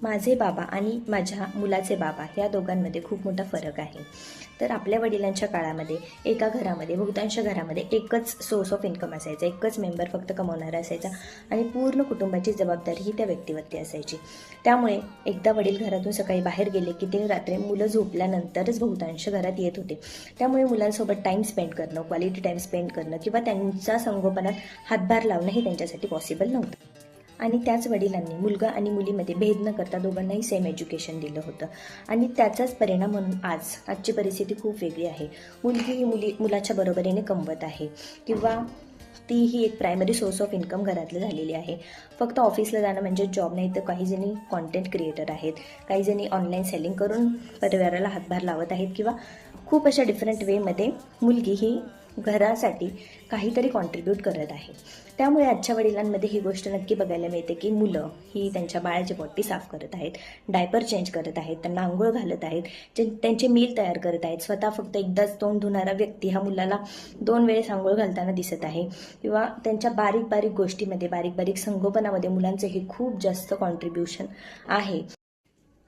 माझे बाबा आणि माझ्या मुलाचे बाबा या दोघांमध्ये खूप मोठा फरक आहे. तर आपल्या वडिलांच्या काळामध्ये एका घरामध्ये बहुतांश घरामध्ये एकच सोर्स ऑफ इन्कम असायचा, एकच मेंबर फक्त कमवणारा असायचा आणि पूर्ण कुटुंबाची जबाबदारी ही त्या व्यक्तीवरती असायची. त्यामुळे एकदा वडील घरातून सकाळी बाहेर गेले की ते रात्री मुलं झोपल्यानंतरच बहुतांश घरात येत होते. त्यामुळे मुलांसोबत टाईम स्पेंड करणं, क्वालिटी टाईम स्पेंड करणं किंवा त्यांच्या संगोपनात हातभार लावणं हे त्यांच्यासाठी पॉसिबल नव्हतं. आणि त्याच वडिलांनी मुलगा आणि मुलीमध्ये भेद न करता दोघांनाही सेम एज्युकेशन दिलं होतं आणि त्याचाच परिणाम म्हणून आजची परिस्थिती खूप वेगळी आहे. मुलगी ही मुलाच्या बरोबरीने कमवत आहे किंवा तीही एक प्रायमरी सोर्स ऑफ इन्कम घरातलं झालेली आहे. फक्त ऑफिसला जाणं म्हणजे जॉब नाही, तर काही जणी कॉन्टेंट क्रिएटर आहेत, काही जणी ऑनलाईन सेलिंग करून परिवाराला हातभार लावत आहेत किंवा खूप अशा डिफरंट वेमध्ये मुलगी ही घरासाठी काहीतरी कॉन्ट्रीब्यूट करत आहे. त्यामुळे आजच्या वडिलांमध्ये ही गोष्ट नक्की बघायला मिळते की मुलं ही त्यांच्या बाळाची पॉटी साफ करत आहेत, डायपर चेंज करत आहेत, त्यांना आंघोळ घालत आहेत, त्यांचे मील तयार करत आहेत. स्वतः फक्त एकदाच तोंड धुणारा व्यक्ती हा मुलाला 2 वेळेस आंघोळ घालताना दिसत आहे किंवा त्यांच्या बारीक बारीक गोष्टीमध्ये, बारीक बारीक संगोपनामध्ये मुलांचे हे खूप जास्त कॉन्ट्रीब्युशन आहे.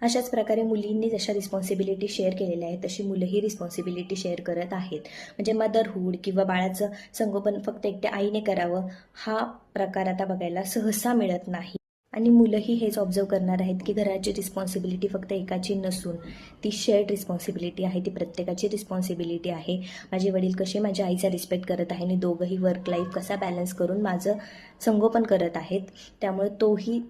अशाच प्रकारे मुलींनी जशा रिस्पॉन्सिबिलिटी शेअर केलेल्या आहेत तशी मुलंही रिस्पॉन्सिबिलिटी शेअर करत आहेत. म्हणजे मदरहूड किंवा बाळाचं संगोपन फक्त एकट्या आईने करावं हा प्रकार आता बघायला सहसा मिळत नाही. आणि मुलंही हेच ऑब्झर्व करणार आहेत की घराची रिस्पॉन्सिबिलिटी फक्त एकाची नसून ती शेअर्ड रिस्पॉन्सिबिलिटी आहे, ती प्रत्येकाची रिस्पॉन्सिबिलिटी आहे. माझे वडील कसे माझ्या आईचा रिस्पेक्ट करत आहे आणि दोघंही वर्क लाईफ कसा बॅलन्स करून माझं संगोपन करत आहेत, त्यामुळे तोही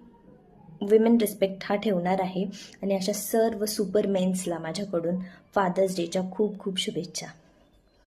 विमेन रिस्पेक्ट हा ठेवणार आहे. आणि अशा सर्व सुपर मेन्सला माझ्याकडून फादर्स डेच्या खूप खूप शुभेच्छा.